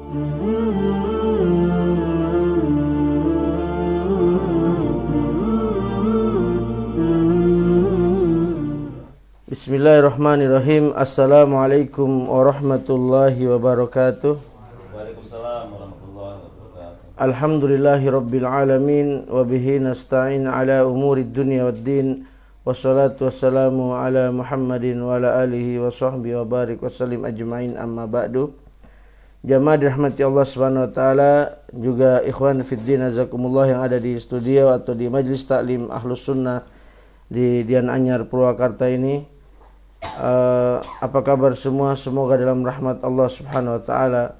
Bismillahirrahmanirrahim. Assalamualaikum warahmatullahi wabarakatuh. Waalaikumsalam warahmatullahi wabarakatuh. Alhamdulillahi rabbil alamin wa bihi nasta'in ala umurid dunya waddin. Wassalatu wassalamu ala Muhammadin wa ala alihi wa sahbihi wa barik wa sallim ajma'in, amma ba'du. Jamaah dirahmati Allah Subhanahu wa taala, juga ikhwan fiddin azakumullah yang ada di studio atau di majlis taklim Ahlus Sunnah di Dian Anyar Purwakarta ini. Apa kabar semua? Semoga dalam rahmat Allah Subhanahu wa taala.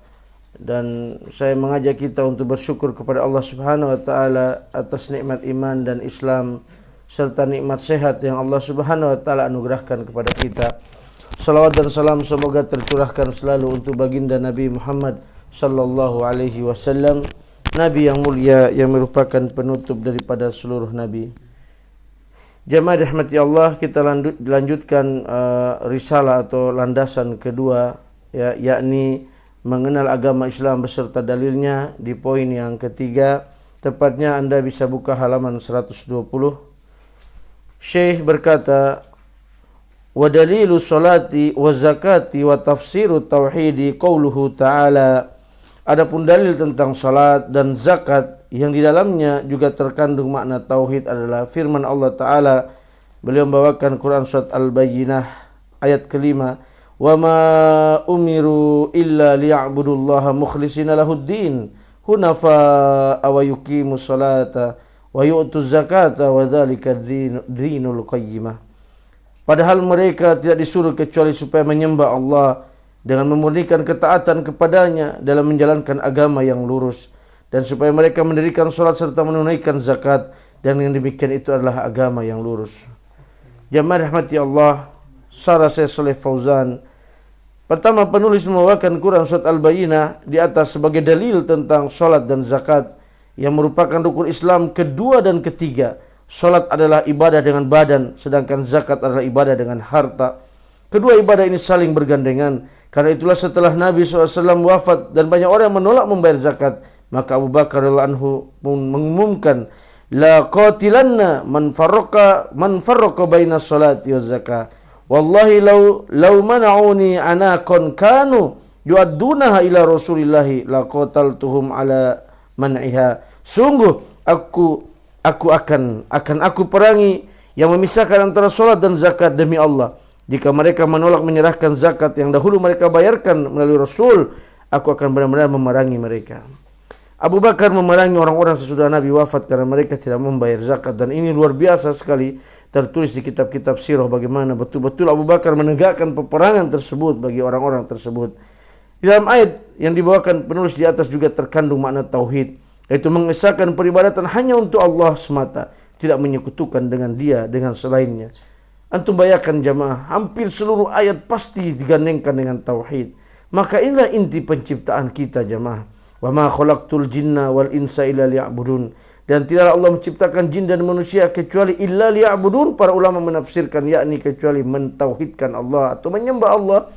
Dan saya mengajak kita untuk bersyukur kepada Allah Subhanahu wa taala atas nikmat iman dan Islam serta nikmat sehat yang Allah Subhanahu wa taala anugerahkan kepada kita. Salawat dan salam semoga tercurahkan selalu untuk baginda Nabi Muhammad sallallahu alaihi wasallam, nabi yang mulia yang merupakan penutup daripada seluruh nabi. Jamaah rahmati Allah, kita lanjutkan risalah atau landasan kedua, yakni mengenal agama Islam beserta dalilnya, di poin yang ketiga. Tepatnya Anda bisa buka halaman 120. Syekh berkata, wa dalilu salati wa zakati wa tafsiru tauhidi qauluhu ta'ala. Adapun dalil tentang salat dan zakat yang di dalamnya juga terkandung makna tauhid adalah firman Allah Ta'ala. Beliau membawakan Quran surat Al-Bayyinah ayat kelima, wa ma umiru illa liya'budullaha mukhlishina lahuddin hunafa wa yuqimus salata wa yu'tuz zakata wa dzalika dinul qayyimah. Padahal mereka tidak disuruh kecuali supaya menyembah Allah dengan memurnikan ketaatan kepadanya dalam menjalankan agama yang lurus, dan supaya mereka mendirikan salat serta menunaikan zakat, dan yang demikian itu adalah agama yang lurus. Jamaah rahmati Allah, sarah Syekh Shalih Fauzan. Pertama, penulis membawakan Quran surat Al-Bayyinah di atas sebagai dalil tentang salat dan zakat yang merupakan rukun Islam kedua dan ketiga. Salat adalah ibadah dengan badan, sedangkan zakat adalah ibadah dengan harta. Kedua ibadah ini saling bergandengan. Karena itulah setelah Nabi SAW wafat dan banyak orang yang menolak membayar zakat, maka Abu Bakar radhiyallahu anhu pun mengumumkan, la qatilanna man farraqa baina salati waz zakah. Wallahi law mana'uni anaqan kanu yu'addunaha ila Rasulillahi la qataltuhum ala man'iha. Sungguh aku akan perangi yang memisahkan antara salat dan zakat demi Allah. Jika mereka menolak menyerahkan zakat yang dahulu mereka bayarkan melalui Rasul, aku akan benar-benar memerangi mereka. Abu Bakar memerangi orang-orang sesudah Nabi wafat karena mereka tidak membayar zakat. Dan ini luar biasa sekali, tertulis di kitab-kitab sirah bagaimana betul-betul Abu Bakar menegakkan peperangan tersebut bagi orang-orang tersebut. Di dalam ayat yang dibawakan penulis di atas juga terkandung makna tauhid, yaitu mengesahkan peribadatan hanya untuk Allah semata, tidak menyekutukan dengan Dia dengan selainnya. Antum bayangkan jamaah, hampir seluruh ayat pasti digandengkan dengan tauhid. Maka inilah inti penciptaan kita jamaah. Wa ma khalaqtul jinna wal insa illa liya'budun. Dan tidaklah Allah menciptakan jin dan manusia kecuali illa liya'budun. Para ulama menafsirkan yakni kecuali mentauhidkan Allah atau menyembah Allah.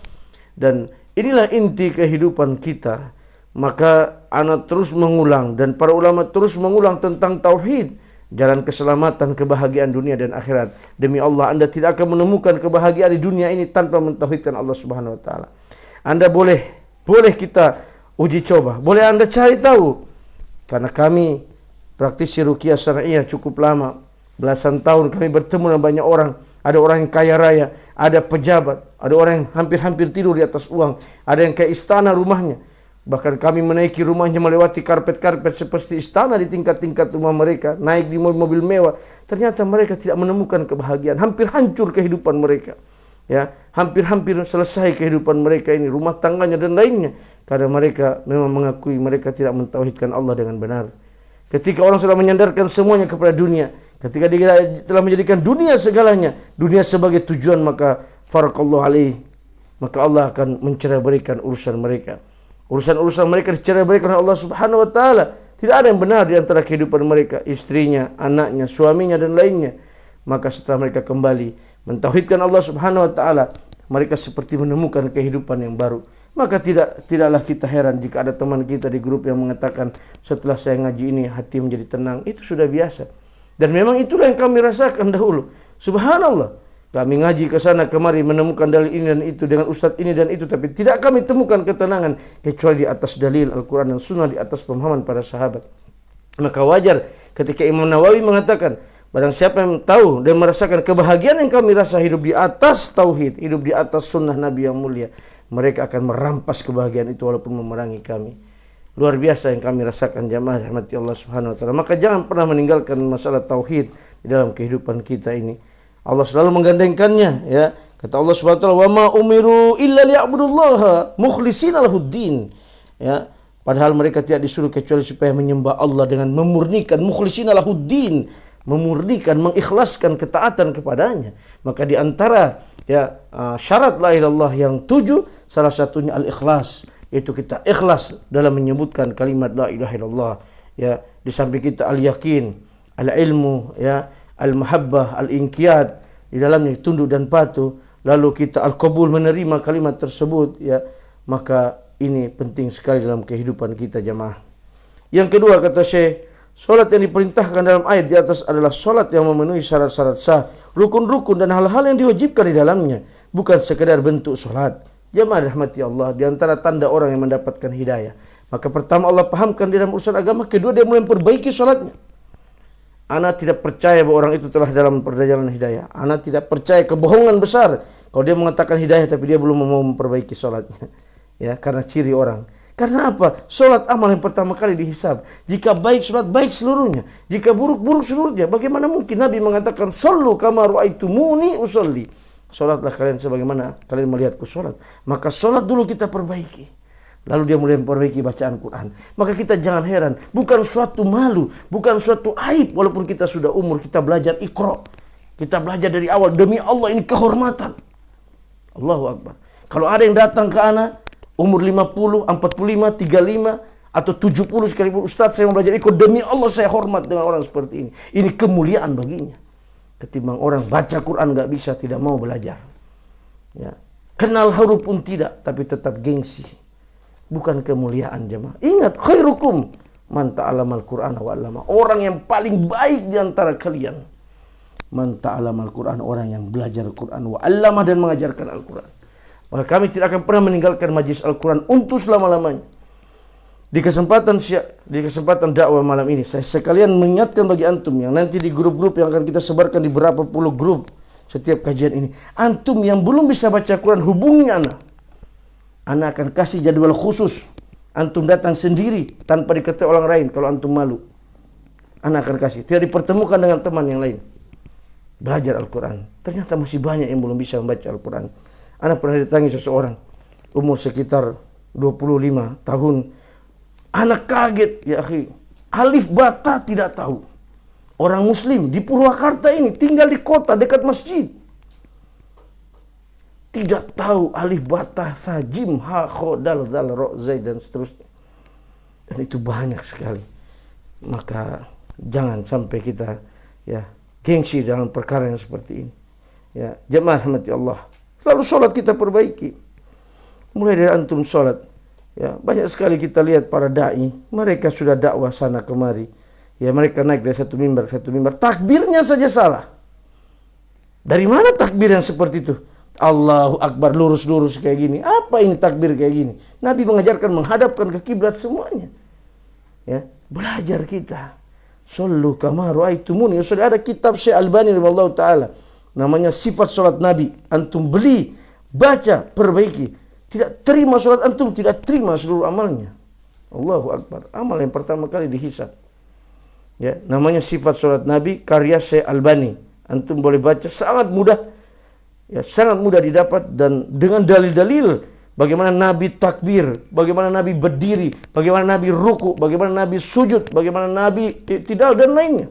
Dan inilah inti kehidupan kita. Maka ana terus mengulang dan para ulama terus mengulang tentang tauhid, jalan keselamatan, kebahagiaan dunia dan akhirat. Demi Allah, Anda tidak akan menemukan kebahagiaan di dunia ini tanpa mentauhidkan Allah Subhanahu wa taala. Anda boleh kita uji coba, boleh Anda cari tahu. Karena kami praktisi ruqyah syar'iyyah cukup lama, belasan tahun kami bertemu dengan banyak orang. Ada orang yang kaya raya, ada pejabat, ada orang yang hampir-hampir tidur di atas uang, ada yang kayak istana rumahnya. Bahkan kami menaiki rumahnya melewati karpet-karpet seperti istana di tingkat-tingkat rumah mereka, naik di mobil-mobil mewah. Ternyata mereka tidak menemukan kebahagiaan, hampir hancur kehidupan mereka. Ya, hampir-hampir selesai kehidupan mereka ini, rumah tangganya dan lainnya, karena mereka memang mengakui mereka tidak mentauhidkan Allah dengan benar. Ketika orang sudah menyandarkan semuanya kepada dunia, ketika dia telah menjadikan dunia segalanya, dunia sebagai tujuan, maka faraqallahu alaih, maka Allah akan mencerai-beraikan urusan mereka. Urusan-urusan mereka dicerai-beraikan oleh Allah Subhanahu wa taala. Tidak ada yang benar di antara kehidupan mereka, istrinya, anaknya, suaminya dan lainnya. Maka setelah mereka kembali mentauhidkan Allah Subhanahu wa taala, mereka seperti menemukan kehidupan yang baru. Maka tidaklah kita heran jika ada teman kita di grup yang mengatakan, setelah saya ngaji ini hati menjadi tenang. Itu sudah biasa. Dan memang itulah yang kami rasakan dahulu. Subhanallah. Kami ngaji ke sana kemari menemukan dalil ini dan itu dengan ustadz ini dan itu, tapi tidak kami temukan ketenangan kecuali di atas dalil Al-Quran dan Sunnah, di atas pemahaman para sahabat. Maka wajar ketika Imam Nawawi mengatakan, barang siapa yang tahu dan merasakan kebahagiaan yang kami rasa hidup di atas tauhid, hidup di atas sunnah Nabi yang mulia, mereka akan merampas kebahagiaan itu walaupun memerangi kami. Luar biasa yang kami rasakan jamaah rahmati Allah Subhanahu wa taala. Maka jangan pernah meninggalkan masalah tauhid di dalam kehidupan kita ini. Allah selalu menggandengkannya, ya. Kata Allah Subhanahu wa taala, "Wa ma umiru illa liya'budullaha mukhlishina lahuddin." Ya. Padahal mereka tidak disuruh kecuali supaya menyembah Allah dengan memurnikan, mukhlishina lahuddin, memurnikan, mengikhlaskan ketaatan kepadanya. Maka di antara syarat la ilaha illallah yang 7, salah satunya al-ikhlas, yaitu kita ikhlas dalam menyebutkan kalimat la ilaha illallah. Ya, di samping kita al-yakin, al-ilmu, ya, al-mahabbah, al-inqiyad, di dalamnya tunduk dan patuh, lalu kita al-qabul, menerima kalimat tersebut, ya. Maka ini penting sekali dalam kehidupan kita jamaah. Yang kedua kata Syekh, solat yang diperintahkan dalam ayat di atas adalah solat yang memenuhi syarat-syarat sah, rukun-rukun dan hal-hal yang diwajibkan di dalamnya, bukan sekedar bentuk solat. Jamaah rahmati Allah, di antara tanda orang yang mendapatkan hidayah, maka pertama Allah pahamkan di dalam urusan agama, kedua dia mulai memperbaiki solatnya. Ana tidak percaya bahwa orang itu telah dalam perjalanan hidayah. Ana tidak percaya, kebohongan besar kalau dia mengatakan hidayah tapi dia belum mau memperbaiki solatnya. Ya, karena ciri orang. Karena apa? Solat amal yang pertama kali dihisab. Jika baik, solat baik seluruhnya. Jika buruk, buruk seluruhnya. Bagaimana mungkin Nabi mengatakan, "Sallu kama ra'aitumuni usolli." Solatlah kalian sebagaimana kalian melihatku solat. Maka solat dulu kita perbaiki. Lalu dia mulai memperbaiki bacaan Quran. Maka kita jangan heran. Bukan suatu malu, bukan suatu aib. Walaupun kita sudah umur, kita belajar Iqra. Kita belajar dari awal. Demi Allah, ini kehormatan. Allahu Akbar. Kalau ada yang datang ke anak umur 50, 45, 35 atau 70 sekalipun, "Ustaz, saya mau belajar Iqra, demi Allah saya hormat dengan orang seperti ini." Ini kemuliaan baginya. Ketimbang orang baca Quran nggak bisa, tidak mau belajar. Ya. Kenal huruf pun tidak, tapi tetap gengsi. Bukan kemuliaan jemaah. Ingat, khairukum man ta'allamal Qur'ana wa 'allama. Orang yang paling baik di antara kalian, man ta'allamal Qur'an, orang yang belajar Al-Quran wa 'allama, dan mengajarkan Al-Quran. Maka kami tidak akan pernah meninggalkan majlis Al-Quran untuk selama-lamanya. Di kesempatan dakwah malam ini, saya sekalian mengingatkan bagi antum yang nanti di grup-grup yang akan kita sebarkan di berapa puluh grup setiap kajian ini. Antum yang belum bisa baca Quran, hubungi ana. Ana akan kasih jadwal khusus. Antum datang sendiri tanpa diketahui orang lain kalau antum malu. Ana akan kasih. Tidak dipertemukan dengan teman yang lain. Belajar Al-Quran. Ternyata masih banyak yang belum bisa membaca Al-Quran. Ana pernah ditangi seseorang, umur sekitar 25 tahun. Anak kaget, ya akhi. Alif bata tidak tahu. Orang muslim di Purwakarta ini, tinggal di kota dekat masjid. Tidak tahu alif bata, sa, jim, ha, kho, dal, ro, zai, dan seterusnya. Dan itu banyak sekali. Maka jangan sampai kita gengsi dalam perkara yang seperti ini. Ya, jemaah rahmati Allah. Lalu sholat kita perbaiki. Mulai dari antum sholat. Ya, banyak sekali kita lihat para da'i, mereka sudah dakwah sana kemari. Ya, mereka naik dari satu mimbar ke satu mimbar, takbirnya saja salah. Dari mana takbir yang seperti itu? Allahu Akbar, lurus-lurus kayak gini. Apa ini takbir kayak gini? Nabi mengajarkan menghadapkan ke kiblat semuanya. Ya, belajar kita. Sallu kama ra'aitumuni. Sudah ada kitab Syekh Albani radhiyallahu taala, namanya Sifat Salat Nabi. Antum beli, baca, perbaiki. Tidak terima sholat antum, tidak terima seluruh amalnya. Allahu Akbar. Amal yang pertama kali dihisab. Ya, namanya Sifat Sholat Nabi, karya Syekh Albani. Antum boleh baca, sangat mudah. Ya, sangat mudah didapat, dan dengan dalil-dalil bagaimana Nabi takbir, bagaimana Nabi berdiri, bagaimana Nabi ruku, bagaimana Nabi sujud, bagaimana Nabi i'tidal dan lainnya.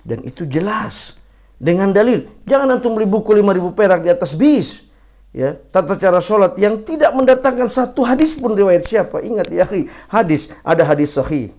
Dan itu jelas dengan dalil. Jangan antum beli buku 5.000 perak di atas bis. Ya, tata cara sholat yang tidak mendatangkan satu hadis pun riwayat siapa. Ingat ya akhi, hadis, ada hadis sahih.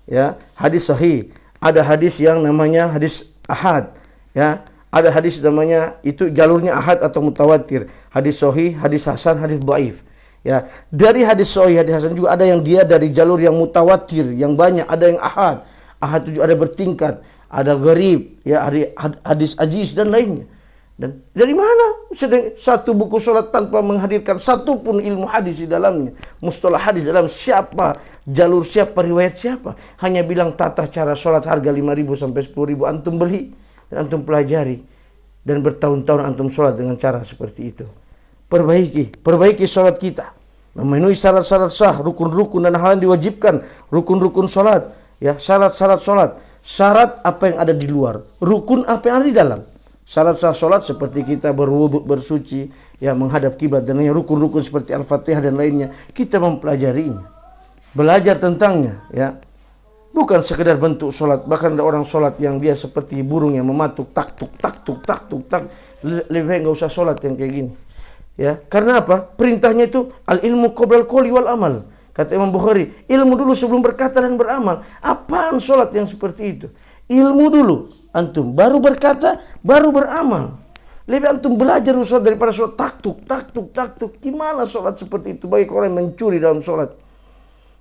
Ya, hadis sahih. Ada hadis yang namanya hadis ahad. Ya, Ada hadis namanya itu jalurnya ahad atau mutawatir. Hadis sahih, hadis hasan, hadis dhaif. Ya, dari hadis sahih, hadis hasan juga ada yang dia dari jalur yang mutawatir, yang banyak, ada yang ahad. Ahad itu ada bertingkat, ada gharib, ya, ada hadis aziz dan lainnya. Dan dari mana satu buku sholat tanpa menghadirkan satu pun ilmu hadis di dalamnya, mustalah hadis dalam siapa, jalur siapa, riwayat siapa, hanya bilang tata cara sholat harga 5.000 sampai 10.000 antum beli dan antum pelajari dan bertahun-tahun antum sholat dengan cara seperti itu. Perbaiki sholat kita, memenuhi syarat-syarat sah, rukun-rukun dan hal yang diwajibkan, rukun-rukun sholat, ya, syarat-syarat sholat, syarat apa yang ada di luar, rukun apa yang ada di dalam. Syarat sah sholat seperti kita berwudhu, bersuci, ya, menghadap kiblat dan lainnya, rukun-rukun seperti Al-Fatihah dan lainnya, kita mempelajarinya, belajar tentangnya, ya. Bukan sekedar bentuk sholat, bahkan ada orang sholat yang dia seperti burung yang mematuk, tak tuk tak tuk tak tuk tak. Lebih baik enggak usah sholat yang kayak gini, ya. Karena apa? Perintahnya itu al ilmu qoblal qouli wal amal. Kata Imam Bukhari, ilmu dulu sebelum berkata dan beramal. Apaan sholat yang seperti itu? Ilmu dulu antum, baru berkata, baru beramal. Lebih antum belajar sholat daripada sholat taktuk, taktuk, taktuk. Gimana sholat seperti itu? Bagi orang yang mencuri dalam sholat,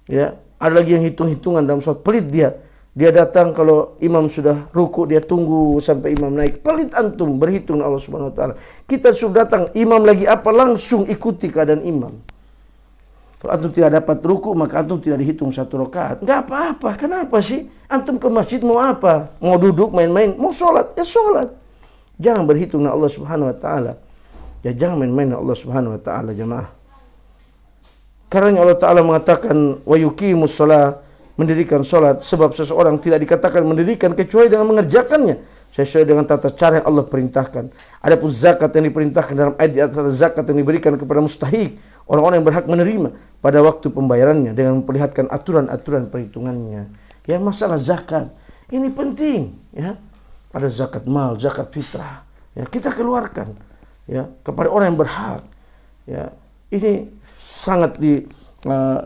ya. Ada lagi yang hitung-hitungan dalam sholat, pelit dia. Dia datang kalau imam sudah ruku, dia tunggu sampai imam naik. Pelit antum berhitung Allah Subhanahu wa taala. Kita sudah datang, imam lagi apa, langsung ikuti keadaan imam. Kalau antum tidak dapat ruku, maka antum tidak dihitung satu rakaat. Enggak apa-apa. Kenapa sih? Antum ke masjid mau apa? Mau duduk main-main? Mau sholat? Ya sholat. Jangan berhitung Allah Subhanahu wa taala. Ya jangan main-main Allah Subhanahu wa taala, jemaah. Karena Allah Ta'ala mengatakan wa yuqimus shalah, mendirikan salat, sebab seseorang tidak dikatakan mendirikan kecuali dengan mengerjakannya sesuai dengan tata cara yang Allah perintahkan. Adapun zakat yang diperintahkan dalam ayat di atas, zakat yang diberikan kepada mustahik, orang-orang yang berhak menerima pada waktu pembayarannya dengan memperlihatkan aturan-aturan perhitungannya. Ya, masalah zakat ini penting, ya. Ada zakat mal, zakat fitrah, ya, kita keluarkan, ya, kepada orang yang berhak, ya. Ini sangat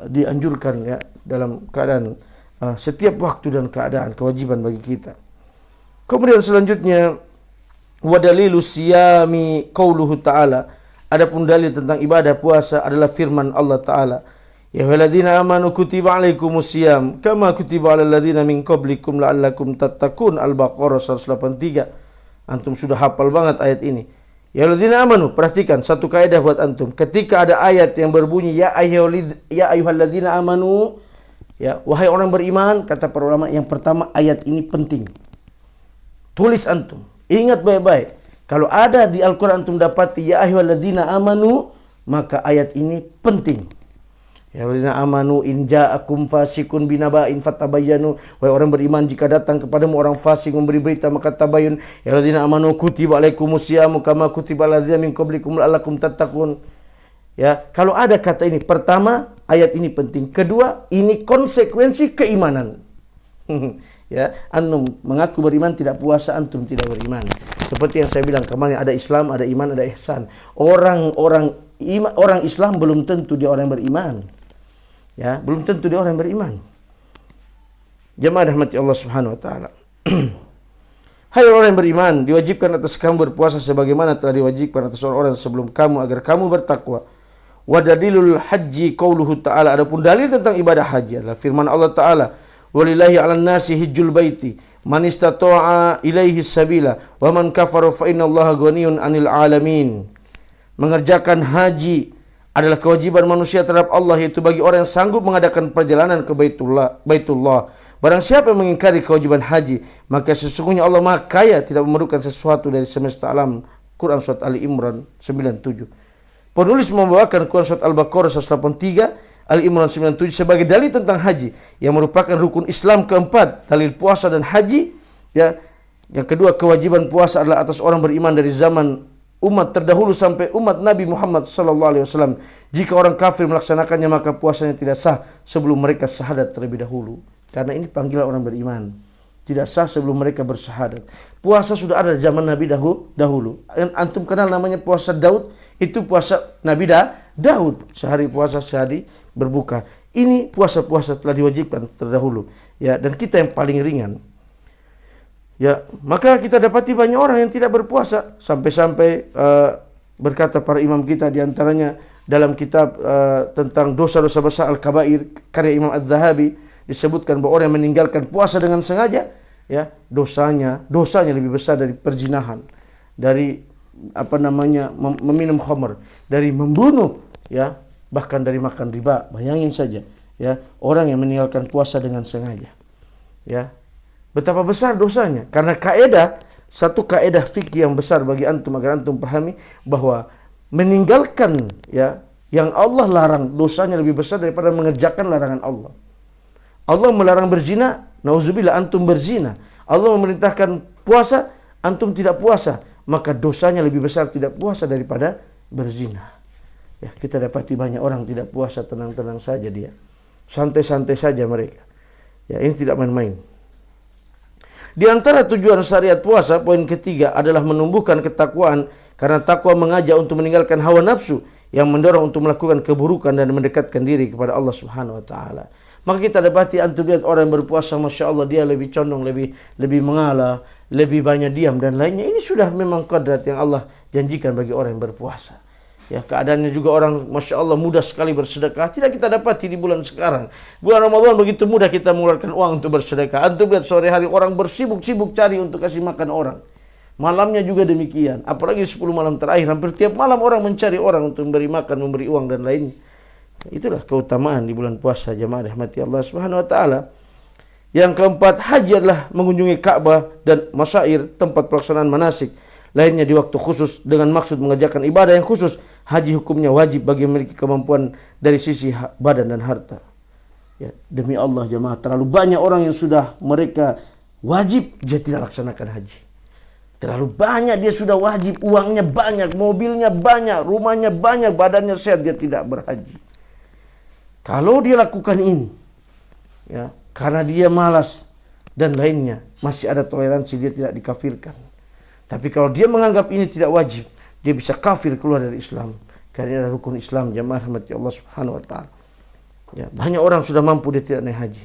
dianjurkan, ya, dalam keadaan setiap waktu dan keadaan, kewajiban bagi kita. Kemudian selanjutnya wa dalilu siyami qauluhu ta'ala, adapun dalil tentang ibadah puasa adalah firman Allah Ta'ala, ya ayyuhalladzina amanu kutiba alaikumus siyam kama kutiba alal ladzina min qablikum la'allakum tattaqun. Al-Baqarah 183. Antum sudah hafal banget ayat ini. Ya ayyuhalladzina amanu, perhatikan satu kaidah buat antum. Ketika ada ayat yang berbunyi ya ayyuhalladzina amanu, ya, wahai orang beriman, kata para ulama, yang pertama ayat ini penting. Tulis antum, ingat baik-baik. Kalau ada di Al-Quran antum dapati ya ayyuhalladzina amanu, maka ayat ini penting. Ya ayyuhalladzina amanu in ja'akum fasikun binaba'in fatabayyanu, wahai orang beriman, jika datang kepadamu orang fasik memberi berita maka tabayyun. Ya ayyuhalladzina amanu kutiba alaikumus syamu kama kutiba alal ladzina min qablikum la'allakum tattaqun. Ya, kalau ada kata ini, pertama ayat ini penting, kedua ini konsekuensi keimanan. Ya, antum mengaku beriman tidak puasa, antum tidak beriman. Seperti yang saya bilang kemarin, ada Islam, ada iman, ada ihsan. Orang Islam belum tentu dia orang yang beriman. Ya, belum tentu dia orang yang beriman. Jemaah rahmati Allah Subhanahu wa taala. Hai orang yang beriman, diwajibkan atas kamu berpuasa sebagaimana telah diwajibkan atas orang-orang sebelum kamu agar kamu bertakwa. Wa dalilul haji qauluhu ta'ala, adapun dalil tentang ibadah haji adalah firman Allah Ta'ala, walillahi 'alan nasi hijjul baiti man istata'a ilaihi sabila wa man kafara fa innallaha ghaniyun 'anil 'alamin. Mengerjakan haji adalah kewajiban manusia terhadap Allah, yaitu bagi orang yang sanggup mengadakan perjalanan ke Baitullah. Barang siapa yang mengingkari kewajiban haji, maka sesungguhnya Allah Maha Kaya, tidak memerlukan sesuatu dari semesta alam. Quran surat Ali Imran 97. Penulis membawakan Quran surat Al-Baqarah 183, Ali Imran 97 sebagai dalil tentang haji yang merupakan rukun Islam keempat, dalil puasa dan haji, ya. Yang kedua, kewajiban puasa adalah atas orang beriman dari zaman umat terdahulu sampai umat Nabi Muhammad sallallahu alaihi wasallam. Jika orang kafir melaksanakannya, maka puasanya tidak sah sebelum mereka syahadat terlebih dahulu. Karena ini panggilan orang beriman. Tidak sah sebelum mereka bersyahadat. Puasa sudah ada zaman Nabi dahulu. Antum kenal namanya puasa Daud? Itu puasa Nabi Daud. Sehari puasa, sehari berbuka. Ini puasa-puasa telah diwajibkan terdahulu. Ya, dan kita yang paling ringan. Ya, maka kita dapati banyak orang yang tidak berpuasa sampai-sampai berkata para imam kita di antaranya dalam kitab tentang dosa-dosa besar Al-Kabair karya Imam Az-Zahabi disebutkan bahwa orang yang meninggalkan puasa dengan sengaja, ya, dosanya lebih besar dari perzinahan, dari meminum khamr, dari membunuh, ya, bahkan dari makan riba. Bayangin saja, ya, orang yang meninggalkan puasa dengan sengaja, ya, betapa besar dosanya. Karena satu kaedah fikih yang besar bagi antum agar antum pahami bahwa meninggalkan, ya, yang Allah larang dosanya lebih besar daripada mengerjakan larangan Allah. Allah melarang berzina, nauzubillah antum berzina. Allah memerintahkan puasa, antum tidak puasa, maka dosanya lebih besar tidak puasa daripada berzina. Ya, kita dapati banyak orang tidak puasa, tenang-tenang saja dia. Santai-santai saja mereka. Ya, ini tidak main-main. Di antara tujuan syariat puasa, poin ketiga adalah menumbuhkan ketakwaan, karena takwa mengajak untuk meninggalkan hawa nafsu yang mendorong untuk melakukan keburukan dan mendekatkan diri kepada Allah Subhanahu wa taala. Maka kita dapati antum lihat orang yang berpuasa, Masya Allah, dia lebih condong, lebih mengalah, lebih banyak diam dan lainnya. Ini sudah memang qadrat yang Allah janjikan bagi orang yang berpuasa. Ya, keadaannya juga orang, Masya Allah, mudah sekali bersedekah. Tidak kita dapati di bulan sekarang. Bulan Ramadan begitu mudah kita mengeluarkan uang untuk bersedekah. Antum lihat sore hari orang bersibuk-sibuk cari untuk kasih makan orang. Malamnya juga demikian. Apalagi 10 malam terakhir, hampir tiap malam orang mencari orang untuk memberi makan, memberi uang dan lain. Itulah keutamaan di bulan puasa, jemaah rahmati Allah Subhanahu wa taala. Yang keempat, haji adalah mengunjungi Ka'bah dan masyair, tempat pelaksanaan manasik lainnya di waktu khusus dengan maksud mengerjakan ibadah yang khusus. Haji hukumnya wajib bagi yang memiliki kemampuan dari sisi badan dan harta. Ya, demi Allah jemaah, terlalu banyak orang yang sudah mereka wajib, dia tidak laksanakan haji. Terlalu banyak dia sudah wajib, uangnya banyak, mobilnya banyak, rumahnya banyak, badannya sehat, dia tidak berhaji. Kalau dia lakukan ini, ya, karena dia malas dan lainnya, masih ada toleransi, dia tidak dikafirkan. Tapi kalau dia menganggap ini tidak wajib, dia bisa kafir, keluar dari Islam. Karena ini adalah rukun Islam, jamaah rahmati Allah Subhanahu wa taala. Ya, banyak orang sudah mampu, dia tidak naik haji.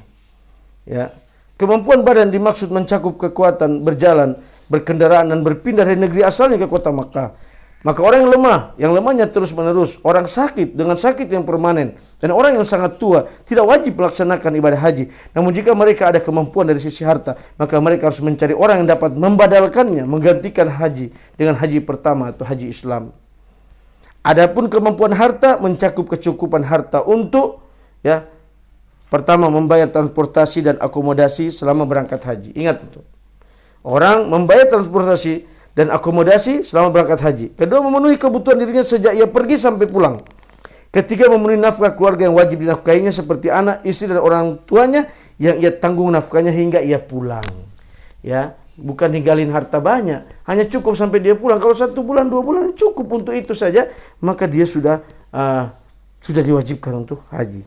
Ya, kemampuan badan dimaksud mencakup kekuatan berjalan, berkendaraan dan berpindah dari negeri asalnya ke kota Makkah. Maka orang yang lemah, yang lemahnya terus-menerus, orang sakit dengan sakit yang permanen, dan orang yang sangat tua tidak wajib melaksanakan ibadah haji. Namun jika mereka ada kemampuan dari sisi harta, maka mereka harus mencari orang yang dapat membadalkannya, menggantikan haji dengan haji pertama atau haji Islam. Adapun kemampuan harta mencakup kecukupan harta untuk, ya, pertama membayar transportasi dan akomodasi selama berangkat haji. Ingat itu. Orang membayar transportasi dan akomodasi selama berangkat haji. Kedua, memenuhi kebutuhan dirinya sejak ia pergi sampai pulang. Ketiga, memenuhi nafkah keluarga yang wajib dinafkahinya seperti anak, istri dan orang tuanya yang ia tanggung nafkahnya hingga ia pulang. Ya, bukan ninggalin harta banyak, hanya cukup sampai dia pulang. Kalau 1 bulan, 2 bulan cukup untuk itu saja, maka dia sudah diwajibkan untuk haji.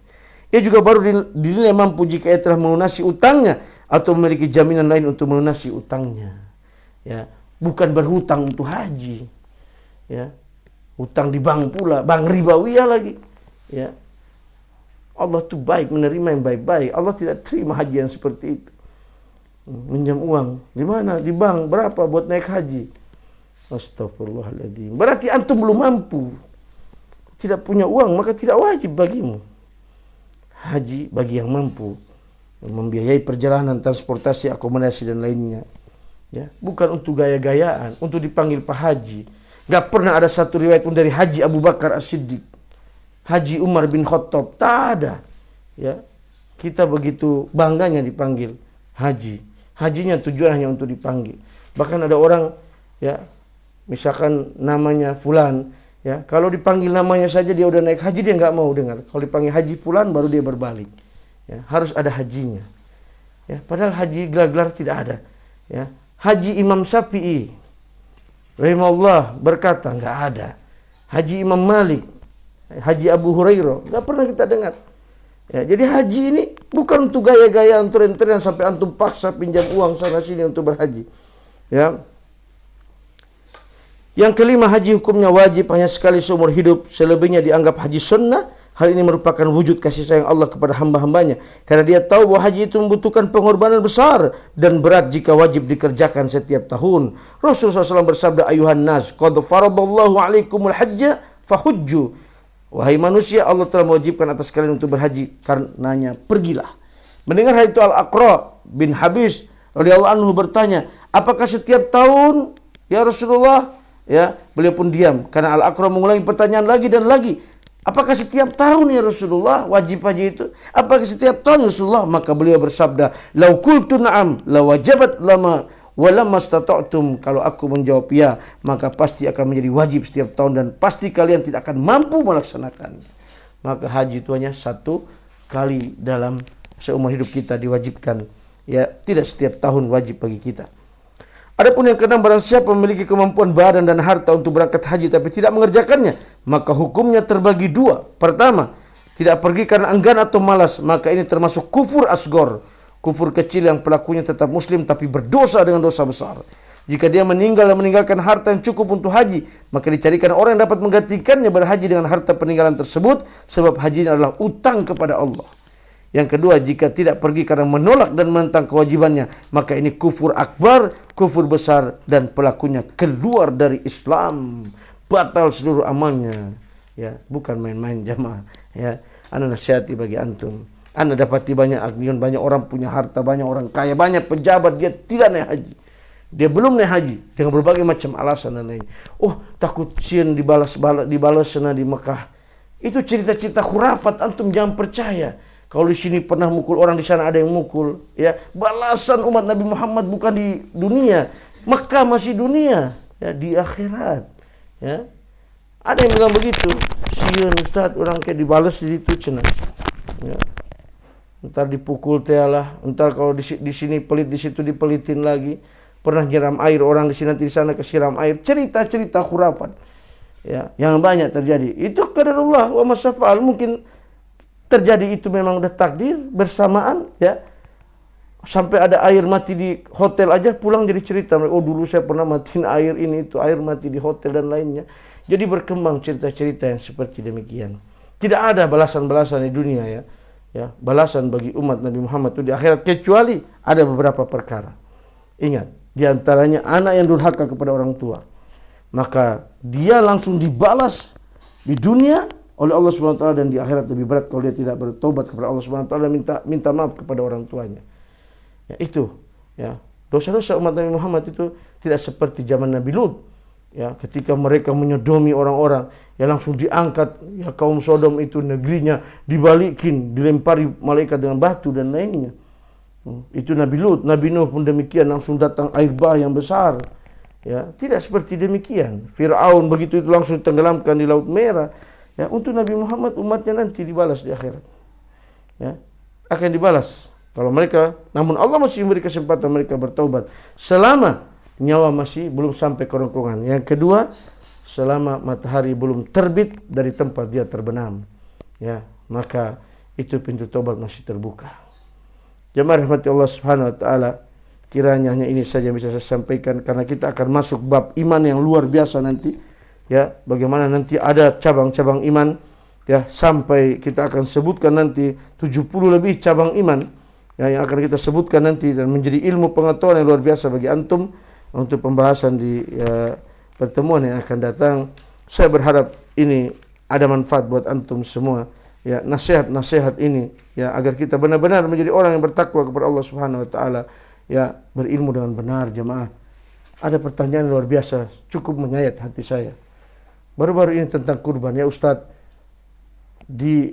Ia juga baru dinilai mampu jika ia telah melunasi utangnya atau memiliki jaminan lain untuk melunasi utangnya. Ya, bukan berhutang untuk haji, ya, hutang di bank pula, bank ribawiyah lagi, ya. Allah tuh baik, menerima yang baik-baik. Allah tidak terima haji yang seperti itu. Minjam uang di mana? Di bank, berapa buat naik haji? Astagfirullahaladzim. Berarti antum belum mampu, tidak punya uang, maka tidak wajib bagimu haji. Bagi yang mampu, membiayai perjalanan, transportasi, akomodasi dan lainnya. Ya, bukan untuk gaya-gayaan, untuk dipanggil Pak Haji. Gak pernah ada satu riwayat pun dari Haji Abu Bakar As-Siddiq, Haji Umar bin Khattab, tak ada. Ya, kita begitu bangganya dipanggil haji. Hajinya tujuan hanya untuk dipanggil. Bahkan ada orang, ya, misalkan namanya Fulan, ya, kalau dipanggil namanya saja dia udah naik haji, dia nggak mau dengar. Kalau dipanggil Haji Fulan baru dia berbalik. Ya, harus ada hajinya. Ya, padahal haji gelar-gelar tidak ada. Ya. Haji Imam Syafi'i rahimahullah berkata, enggak ada. Haji Imam Malik, Haji Abu Hurairah, enggak pernah kita dengar. Ya, jadi haji ini bukan untuk gaya-gayaan tren-tren sampai antum paksa pinjam uang sana sini untuk berhaji. Ya. Yang kelima, haji hukumnya wajib hanya sekali seumur hidup, selebihnya dianggap haji sunnah Hal ini merupakan wujud kasih sayang Allah kepada hamba-hambanya, karena dia tahu bahwa haji itu membutuhkan pengorbanan besar dan berat jika wajib dikerjakan setiap tahun. Rasulullah SAW bersabda, ayuhan nas, qad faradallahu alaikumul hajja fahujju. Wahai manusia, Allah telah mewajibkan atas kalian untuk berhaji, karenanya pergilah. Mendengar hal itu, Al-Aqra bin Habis radhiyallahu anhu bertanya, apakah setiap tahun ya Rasulullah? Ya, beliau pun diam karena Al-Aqra mengulangi pertanyaan lagi dan lagi. Apakah setiap tahun ya Rasulullah wajib haji itu? Apakah setiap tahun ya Rasulullah? Maka beliau bersabda, "Lau qultu na'am, la wajabat lama wa lamma stata'tum." Kalau aku menjawab ya, maka pasti akan menjadi wajib setiap tahun dan pasti kalian tidak akan mampu melaksanakannya. Maka haji itu hanya satu kali dalam seumur hidup kita diwajibkan. Ya, tidak setiap tahun wajib bagi kita. Adapun yang keenam, barang siapa memiliki kemampuan badan dan harta untuk berangkat haji tapi tidak mengerjakannya, maka hukumnya terbagi dua. Pertama, tidak pergi karena enggan atau malas, maka ini termasuk kufur asgor, kufur kecil yang pelakunya tetap muslim tapi berdosa dengan dosa besar. Jika dia meninggal dan meninggalkan harta yang cukup untuk haji, maka dicarikan orang yang dapat menggantikannya berhaji dengan harta peninggalan tersebut, sebab haji adalah utang kepada Allah. Yang kedua, jika tidak pergi karena menolak dan menentang kewajibannya, maka ini kufur akbar, kufur besar, dan pelakunya keluar dari Islam, batal seluruh amalnya. Ya, bukan main-main jamaah. Ya, ana nasihati bagi antum. Ana dapati banyak orang punya harta, banyak orang kaya, banyak pejabat, dia tidak naik haji. Dia belum naik haji dengan berbagai macam alasan dan lain. Oh, takut sieun dibalas sana di Mekah. Itu cerita-cerita khurafat, antum jangan percaya. Kalau di sini pernah mukul orang, di sana ada yang mukul, ya. Balasan umat Nabi Muhammad bukan di dunia, Mekah masih dunia, ya, di akhirat, ya. Ada yang bilang begitu, sieun Ustaz, orang kayak dibalas di situ cenah. Ya. Entar dipukul tealah, entar kalau di sini pelit, di situ dipelitin lagi. Pernah nyiram air orang di sini, nanti di sana kesiram air, cerita-cerita khurafat. Ya, yang banyak terjadi. Itu qadarullah wa masafa'al, mungkin terjadi itu memang udah takdir bersamaan, ya. Sampai ada air mati di hotel aja pulang jadi cerita. Oh, dulu saya pernah matiin air ini, itu air mati di hotel dan lainnya. Jadi berkembang cerita-cerita yang seperti demikian. Tidak ada balasan-balasan di dunia, ya. Ya, balasan bagi umat Nabi Muhammad itu di akhirat, kecuali ada beberapa perkara. Ingat, di antaranya anak yang durhaka kepada orang tua. Maka dia langsung dibalas di dunia oleh Allah Subhanahu wa taala, dan di akhirat lebih berat kalau dia tidak bertobat kepada Allah Subhanahu wa taala dan minta maaf kepada orang tuanya. Ya, itu, ya. Dosa-dosa umat Nabi Muhammad itu tidak seperti zaman Nabi Lut. Ya, ketika mereka menyodomi orang-orang, ya langsung diangkat, ya kaum Sodom itu negerinya dibalikin, dilempari malaikat dengan batu dan lainnya. Itu Nabi Lut. Nabi Nuh pun demikian, langsung datang air bah yang besar. Ya, tidak seperti demikian. Fir'aun begitu itu langsung tenggelamkan di Laut Merah. Ya, untuk Nabi Muhammad umatnya nanti dibalas di akhirat. Ya, akan dibalas kalau mereka, namun Allah masih memberi kesempatan mereka bertaubat selama nyawa masih belum sampai kerongkongan. Yang kedua, selama matahari belum terbit dari tempat dia terbenam. Ya, maka itu pintu taubat masih terbuka. Jemaah rahmati Allah Subhanahu wa taala, kiranya hanya ini saja yang bisa saya sampaikan karena kita akan masuk bab iman yang luar biasa nanti. Ya, bagaimana nanti ada cabang-cabang iman, ya, sampai kita akan sebutkan nanti 70 lebih cabang iman, ya, yang akan kita sebutkan nanti dan menjadi ilmu pengetahuan yang luar biasa bagi antum untuk pembahasan di pertemuan yang akan datang. Saya berharap ini ada manfaat buat antum semua, ya, nasihat-nasihat ini, ya, agar kita benar-benar menjadi orang yang bertakwa kepada Allah Subhanahu wa taala, ya, berilmu dengan benar. Jemaah, ada pertanyaan luar biasa, cukup menyayat hati saya. Baru-baru ini tentang kurban, ya Ustadz, di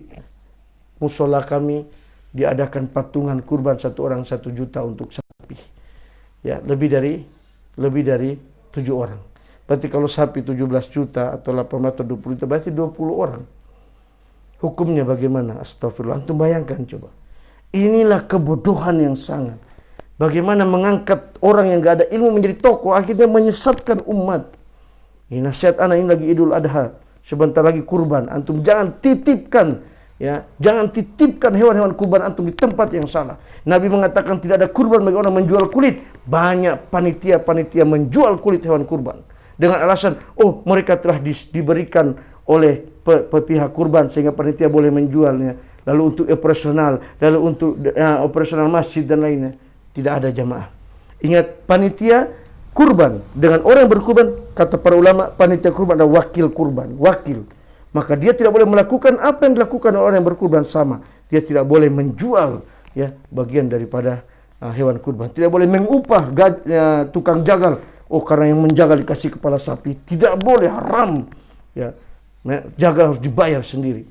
musola kami diadakan patungan kurban satu orang 1 juta untuk sapi. Ya, lebih dari 7 orang. Berarti kalau sapi 17 juta atau 18 atau 20 juta, berarti 20 orang. Hukumnya bagaimana? Astagfirullah. Antum bayangkan coba. Inilah kebodohan yang sangat. Bagaimana mengangkat orang yang gak ada ilmu menjadi tokoh, akhirnya menyesatkan umat. Ini nasihat anak, ini lagi Idul Adha, sebentar lagi kurban. Antum jangan titipkan, ya, jangan titipkan hewan-hewan kurban antum di tempat yang salah. Nabi mengatakan tidak ada kurban bagi orang menjual kulit. Banyak panitia menjual kulit hewan kurban dengan alasan, oh, mereka telah diberikan oleh pihak kurban sehingga panitia boleh menjualnya, lalu untuk operasional, lalu untuk operasional masjid dan lainnya. Tidak ada jamaah. Ingat, panitia kurban dengan orang yang berkurban, kata para ulama, panitia kurban adalah wakil kurban, wakil. Maka dia tidak boleh melakukan apa yang dilakukan oleh orang yang berkurban sama. Dia tidak boleh menjual ya bagian daripada hewan kurban. Tidak boleh mengupah tukang jagal. Oh, karena yang menjagal dikasih kepala sapi. Tidak boleh, haram. Ya, jagal harus dibayar sendiri.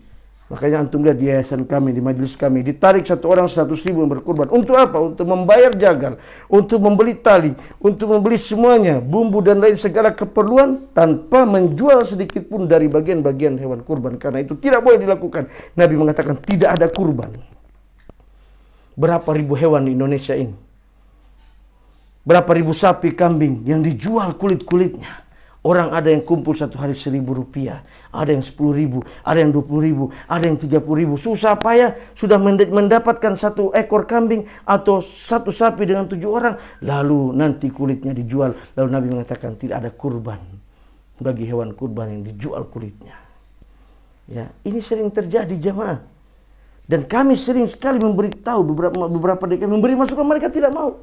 Makanya antum lihat di yayasan kami, di majelis kami, ditarik satu orang 100.000 yang berkurban. Untuk apa? Untuk membayar jagal, untuk membeli tali, untuk membeli semuanya, bumbu dan lain segala keperluan tanpa menjual sedikit pun dari bagian-bagian hewan kurban. Karena itu tidak boleh dilakukan. Nabi mengatakan tidak ada kurban. Berapa ribu hewan di Indonesia ini? Berapa ribu sapi, kambing yang dijual kulit-kulitnya? Orang ada yang kumpul satu hari 1.000 rupiah, ada yang 10.000, ada yang 20.000, ada yang 30.000. Susah payah sudah mendapatkan satu ekor kambing atau satu sapi dengan 7 orang. Lalu nanti kulitnya dijual. Lalu Nabi mengatakan tidak ada kurban bagi hewan kurban yang dijual kulitnya. Ya, ini sering terjadi jamaah. Dan kami sering sekali memberitahu beberapa dekade, memberi masukan, mereka tidak mau.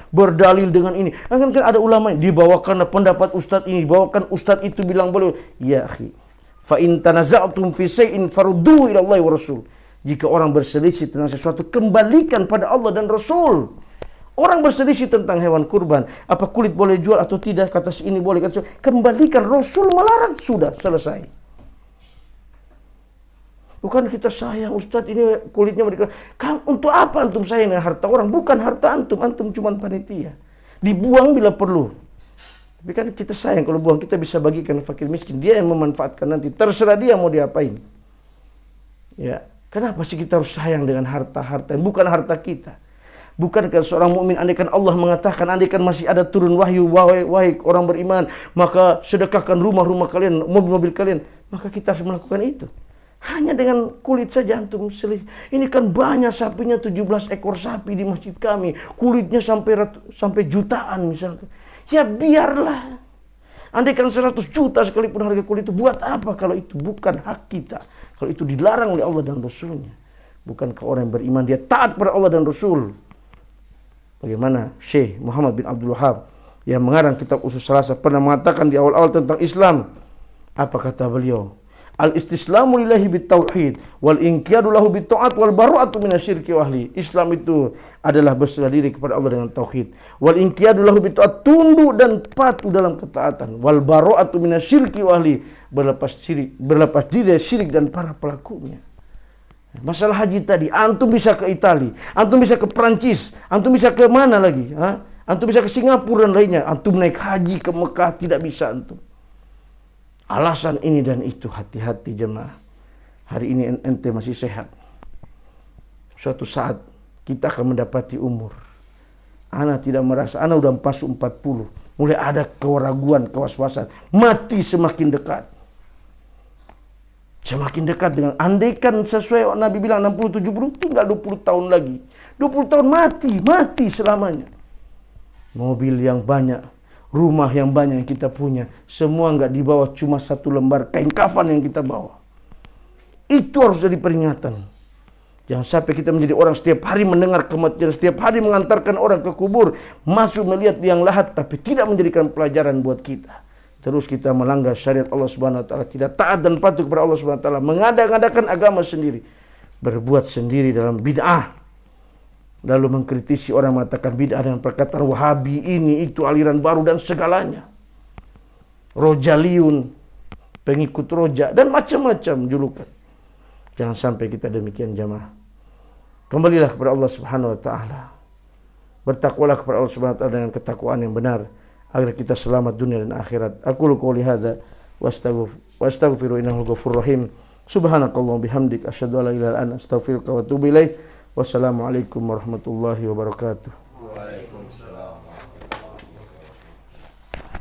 Berdalil dengan ini. Kan ada ulama dibawakan pendapat ustaz ini, dibawakan ustaz itu bilang boleh. Ya akhi, fa in tanaza'tum fi shay'in farudduhu ila Allah wa Rasul. Jika orang berselisih tentang sesuatu, kembalikan pada Allah dan Rasul. Orang berselisih tentang hewan kurban, apa kulit boleh jual atau tidak, kata ini boleh, kata kembalikan, Rasul melarang, sudah selesai. Bukan kita sayang ustaz ini kulitnya mereka. Untuk apa antum sayang dengan harta orang? Bukan harta antum, antum cuma panitia. Dibuang bila perlu. Tapi kan kita sayang kalau buang, kita bisa bagikan fakir miskin. Dia yang memanfaatkan nanti. Terserah dia mau diapain. Ya, kenapa sih kita harus sayang dengan harta-harta? Bukan harta kita. Bukankah seorang mukmin, andaikan Allah mengatakan, andaikan masih ada turun wahyu, wahai orang beriman, maka sedekahkan rumah-rumah kalian, mobil-mobil kalian. Maka kita harus melakukan itu. Hanya dengan kulit saja antum selisih. Ini kan banyak sapinya, 17 ekor sapi di masjid kami. Kulitnya sampai jutaan misalnya. Ya biarlah. Andaikan 100 juta sekalipun harga kulit itu, buat apa kalau itu bukan hak kita? Kalau itu dilarang oleh Allah dan Rasulnya. Bukankah orang yang beriman dia taat kepada Allah dan Rasul? Bagaimana Syekh Muhammad bin Abdul Wahab yang mengarang kitab Ushul Salasah pernah mengatakan di awal-awal tentang Islam. Apa kata beliau? Al-istislamu lillahi bitauhid wal inqiyadu lahu bitta'at wal baru'atu minasyirki wa ahli. Islam itu adalah berserah diri kepada Allah dengan tauhid. Wal inqiyadu lahu bitta'at, tunduk dan patuh dalam ketaatan. Wal baru'atu minasyirki wa ahli, berlepas diri dari syirik dan para pelakunya. Masalah haji tadi, antum bisa ke Italia, antum bisa ke Perancis, antum bisa ke mana lagi? Antum bisa ke Singapura dan lainnya. Antum naik haji ke Mekah, tidak bisa antum. Alasan ini dan itu, hati-hati jemaah. Hari ini ente masih sehat. Suatu saat kita akan mendapati umur. Ana tidak merasa, ana udah masuk 40. Mulai ada keraguan, kewaswasan. Mati semakin dekat. Semakin dekat dengan, andaikan sesuai Nabi bilang 60-70, tinggal 20 tahun lagi. 20 tahun mati selamanya. Mobil yang banyak, rumah yang banyak yang kita punya, semua enggak dibawa, cuma satu lembar kain kafan yang kita bawa. Itu harus jadi peringatan. Jangan sampai kita menjadi orang setiap hari mendengar kematian, setiap hari mengantarkan orang ke kubur, masuk melihat liang lahat, tapi tidak menjadikan pelajaran buat kita. Terus kita melanggar syariat Allah Subhanahu wa taala, tidak taat dan patuh kepada Allah Subhanahu wa taala, mengada-ngadakan agama sendiri, berbuat sendiri dalam bid'ah. Lalu mengkritisi orang mengatakan bid'ah dengan perkataan Wahabi, ini itu aliran baru dan segalanya. Rojaliun, pengikut roja dan macam-macam julukan. Jangan sampai kita demikian jamaah. Kembalilah kepada Allah Subhanahu wa taala. Bertakwalah kepada Allah Subhanahu wa taala dengan ketakwaan yang benar agar kita selamat dunia dan akhirat. Aqulu qouli hadza wastaghfiru innahu ghafurur rahim. Subhanakallahumma bihamdik asyhadu an la ilaha illa anta astaghfiruka wa atubu ilaik. Wassalamualaikum warahmatullahi wabarakatuh.